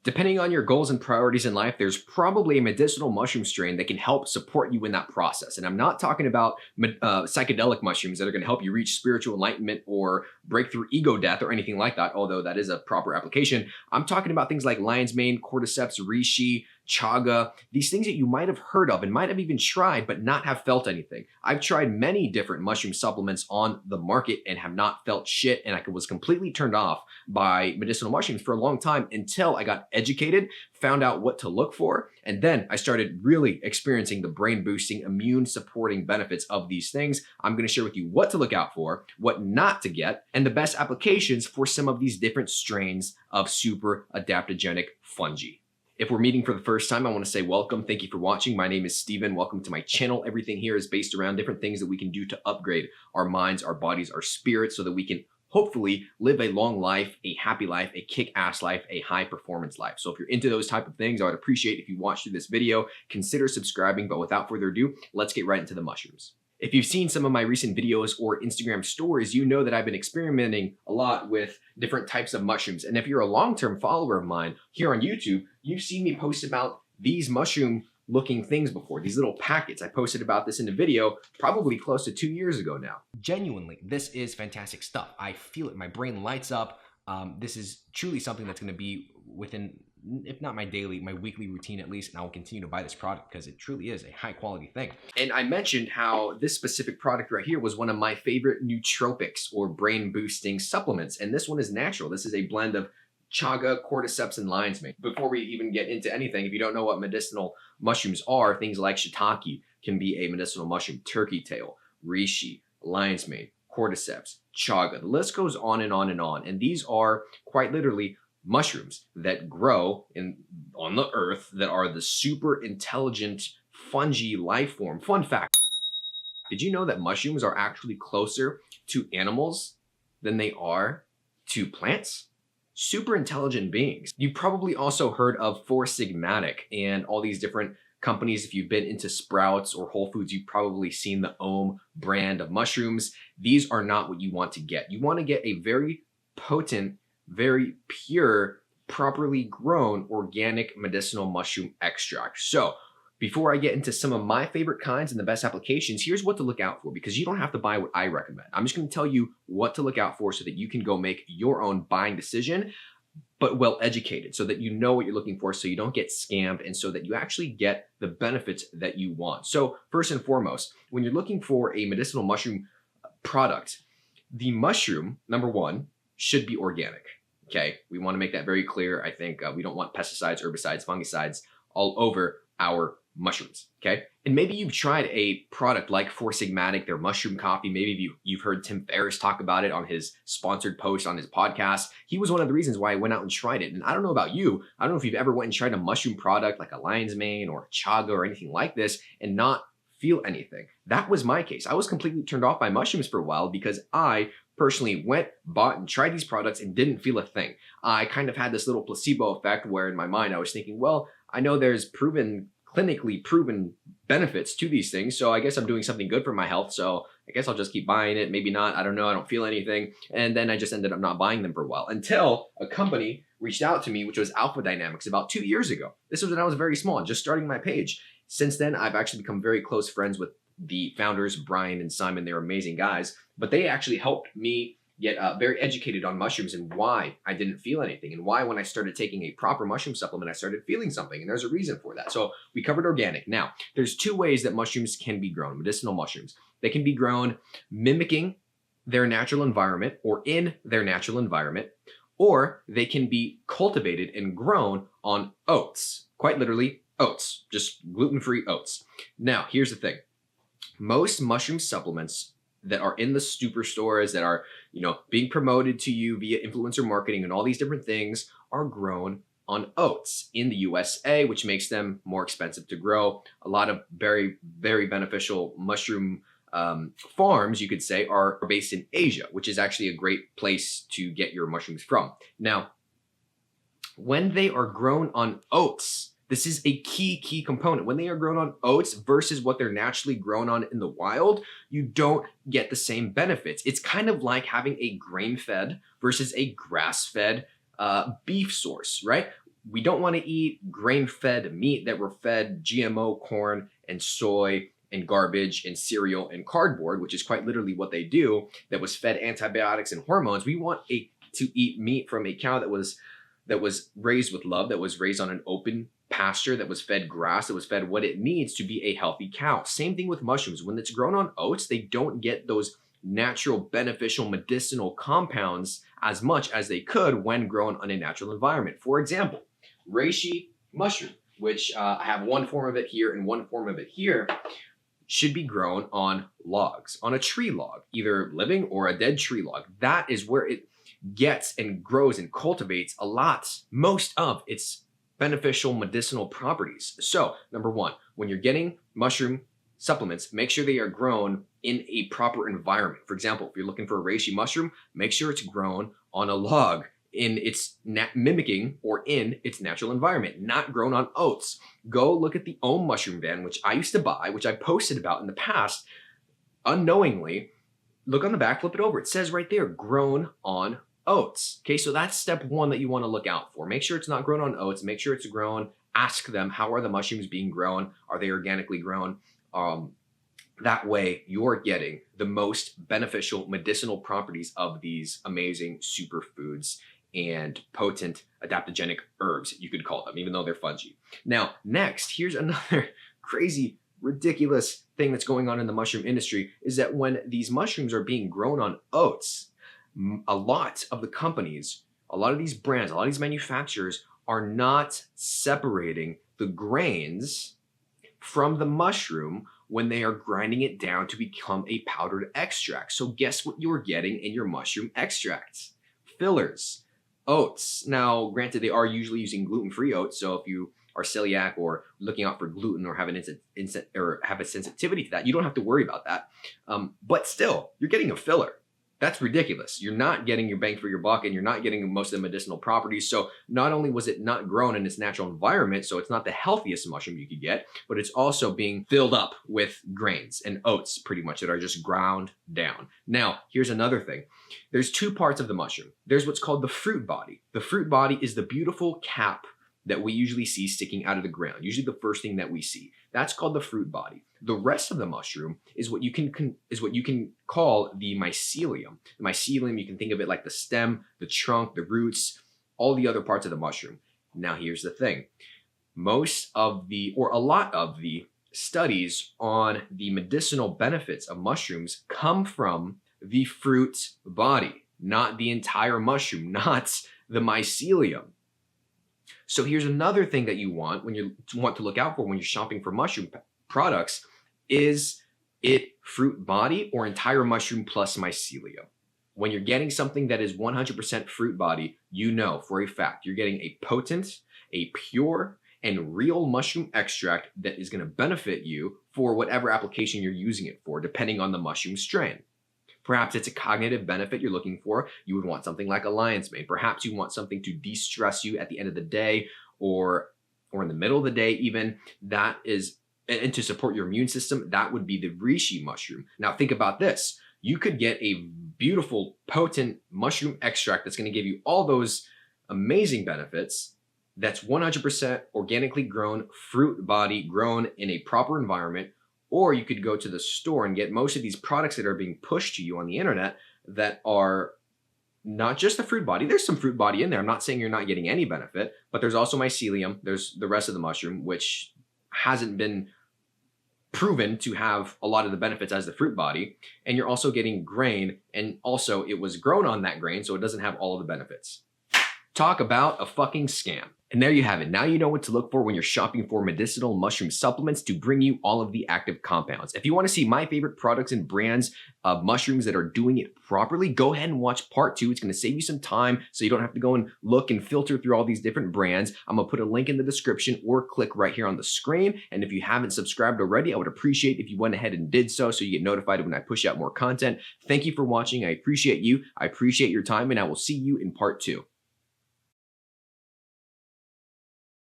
Depending on your goals and priorities in life, there's probably a medicinal mushroom strain that can help support you in that process. And I'm not talking about psychedelic mushrooms that are going to help you reach spiritual enlightenment or break through ego death or anything like that, although that is a proper application. I'm talking about things like lion's mane, cordyceps, reishi, chaga, these things that you might have heard of and might have even tried but not have felt anything. I've tried many different mushroom supplements on the market and have not felt shit, and I was completely turned off by medicinal mushrooms for a long time until I got educated, found out what to look for, and then I started really experiencing the brain boosting, immune supporting benefits of these things. I'm going to share with you what to look out for, what not to get, and the best applications for some of these different strains of super adaptogenic fungi. If we're meeting for the first time, I want to say welcome. Thank you for watching. My name is Steven. Welcome to my channel. Everything here is based around different things that we can do to upgrade our minds, our bodies, our spirits so that we can hopefully live a long life, a happy life, a kick-ass life, a high-performance life. So if you're into those type of things, I would appreciate if you watch through this video, consider subscribing. But without further ado, let's get right into the mushrooms. If you've seen some of my recent videos or Instagram stories, you know that I've been experimenting a lot with different types of mushrooms. And if you're a long-term follower of mine here on YouTube, you've seen me post about these mushroom looking things before, these little packets. I posted about this in a video probably close to 2 years ago now. Genuinely, this is fantastic stuff. I feel it, my brain lights up. This is truly something that's gonna be within, if not my daily, my weekly routine at least, and I will continue to buy this product because it truly is a high quality thing. And I mentioned how this specific product right here was one of my favorite nootropics or brain boosting supplements, and this one is natural. This is a blend of chaga, cordyceps, and lion's mane. Before we even get into anything, if you don't know what medicinal mushrooms are, things like shiitake can be a medicinal mushroom, turkey tail, reishi, lion's mane, cordyceps, chaga. The list goes on and on and on. And these are quite literally mushrooms that grow on the earth that are the super intelligent fungi life form. Fun fact, did you know that mushrooms are actually closer to animals than they are to plants? Super intelligent beings. You probably also heard of Four Sigmatic and all these different companies. If you've been into Sprouts or Whole Foods, you've probably seen the Ohm brand of mushrooms. These are not what you want to get. You want to get a very potent, very pure, properly grown organic medicinal mushroom extract. So before I get into some of my favorite kinds and the best applications, here's what to look out for, because you don't have to buy what I recommend. I'm just going to tell you what to look out for so that you can go make your own buying decision, but well educated, so that you know what you're looking for, so you don't get scammed, and so that you actually get the benefits that you want. So first and foremost, when you're looking for a medicinal mushroom product, the mushroom, number one, should be organic. Okay, we want to make that very clear. I think we don't want pesticides, herbicides, fungicides all over our mushrooms, okay? And maybe you've tried a product like Four Sigmatic, their mushroom coffee. Maybe you've heard Tim Ferriss talk about it on his sponsored post on his podcast. He was one of the reasons why I went out and tried it. And I don't know about you. I don't know if you've ever went and tried a mushroom product like a lion's mane or chaga or anything like this and not feel anything. That was my case. I was completely turned off by mushrooms for a while because I personally went, bought, and tried these products and didn't feel a thing. I kind of had this little placebo effect where in my mind I was thinking, well, I know there's clinically proven benefits to these things, so I guess I'm doing something good for my health, so I guess I'll just keep buying it. Maybe not, I don't know, I don't feel anything. And then I just ended up not buying them for a while until a company reached out to me, which was Alpha Dynamics, about 2 years ago. This was when I was very small, just starting my page. Since then, I've actually become very close friends with the founders, Brian and Simon. They're amazing guys, but they actually helped me get very educated on mushrooms and why I didn't feel anything, and why when I started taking a proper mushroom supplement, I started feeling something, and there's a reason for that. So we covered organic. Now, there's two ways that mushrooms can be grown, medicinal mushrooms. They can be grown mimicking their natural environment or in their natural environment, or they can be cultivated and grown on oats, quite literally oats, just gluten-free oats. Now, here's the thing. Most mushroom supplements that are in the superstores that are, being promoted to you via influencer marketing and all these different things are grown on oats in the USA, which makes them more expensive to grow. A lot of very, very beneficial mushroom farms, you could say, are based in Asia, which is actually a great place to get your mushrooms from. Now, when they are grown on oats, this is a key component. When they are grown on oats versus what they're naturally grown on in the wild, you don't get the same benefits. It's kind of like having a grain-fed versus a grass-fed beef source, right? we don't want to eat grain-fed meat that were fed GMO corn and soy and garbage and cereal and cardboard, which is quite literally what they do, that was fed antibiotics and hormones. We want to eat meat from a cow that was raised with love, that was raised on an open pasture, that was fed grass, that was fed what it needs to be a healthy cow. Same thing with mushrooms. When it's grown on oats, they don't get those natural, beneficial, medicinal compounds as much as they could when grown on a natural environment. For example, reishi mushroom, which I have one form of it here and one form of it here, should be grown on logs, on a tree log, either living or a dead tree log. That is where it gets and grows and cultivates most of its beneficial medicinal properties. So, number one, when you're getting mushroom supplements, make sure they are grown in a proper environment. For example, if you're looking for a reishi mushroom, make sure it's grown on a log in its mimicking or in its natural environment, not grown on oats. Go look at the Om mushroom van, which I used to buy, which I posted about in the past, unknowingly. Look on the back, flip it over. It says right there, grown on oats. Okay, so that's step one that you want to look out for. Make sure it's not grown on oats. Make sure it's grown. Ask them, how are the mushrooms being grown? Are they organically grown? That way, you're getting the most beneficial medicinal properties of these amazing superfoods and potent adaptogenic herbs, you could call them, even though they're fungi. Now, next, here's another crazy, ridiculous thing that's going on in the mushroom industry, is that when these mushrooms are being grown on oats, a lot of the companies, a lot of these brands, a lot of these manufacturers are not separating the grains from the mushroom when they are grinding it down to become a powdered extract. So guess what you're getting in your mushroom extracts? Fillers, oats. Now, granted, they are usually using gluten-free oats, so if you are celiac or looking out for gluten or have have a sensitivity to that, you don't have to worry about that. But still, you're getting a filler. That's ridiculous. You're not getting your bang for your buck, and you're not getting most of the medicinal properties. So not only was it not grown in its natural environment, so it's not the healthiest mushroom you could get, but it's also being filled up with grains and oats, pretty much, that are just ground down. Now, here's another thing. There's two parts of the mushroom. There's what's called the fruit body. The fruit body is the beautiful cap that we usually see sticking out of the ground, usually the first thing that we see. That's called the fruit body. The rest of the mushroom is what you can call the mycelium. The mycelium, you can think of it like the stem, the trunk, the roots, all the other parts of the mushroom. Now, here's the thing. A lot of the studies on the medicinal benefits of mushrooms come from the fruit body, not the entire mushroom, not the mycelium. So here's another thing that you want to look out for when you're shopping for mushroom products. Is it fruit body or entire mushroom plus mycelium? When you're getting something that is 100% fruit body, you know for a fact you're getting a potent, a pure, and real mushroom extract that is going to benefit you for whatever application you're using it for, depending on the mushroom strain. Perhaps it's a cognitive benefit you're looking for. You would want something like a lion's mane. Perhaps you want something to de-stress you at the end of the day or in the middle of the day even. And to support your immune system, that would be the reishi mushroom. Now think about this. You could get a beautiful, potent mushroom extract that's going to give you all those amazing benefits, that's 100% organically grown, fruit body, grown in a proper environment. Or you could go to the store and get most of these products that are being pushed to you on the internet that are not just the fruit body. There's some fruit body in there. I'm not saying you're not getting any benefit, but there's also mycelium. There's the rest of the mushroom, which hasn't been proven to have a lot of the benefits as the fruit body. And you're also getting grain, and also it was grown on that grain, so it doesn't have all of the benefits. Talk about a fucking scam. And there you have it. Now you know what to look for when you're shopping for medicinal mushroom supplements to bring you all of the active compounds. If you want to see my favorite products and brands of mushrooms that are doing it properly, go ahead and watch part 2. It's going to save you some time so you don't have to go and look and filter through all these different brands. I'm going to put a link in the description or click right here on the screen. And if you haven't subscribed already, I would appreciate if you went ahead and did so you get notified when I push out more content. Thank you for watching. I appreciate you. I appreciate your time, and I will see you in part 2.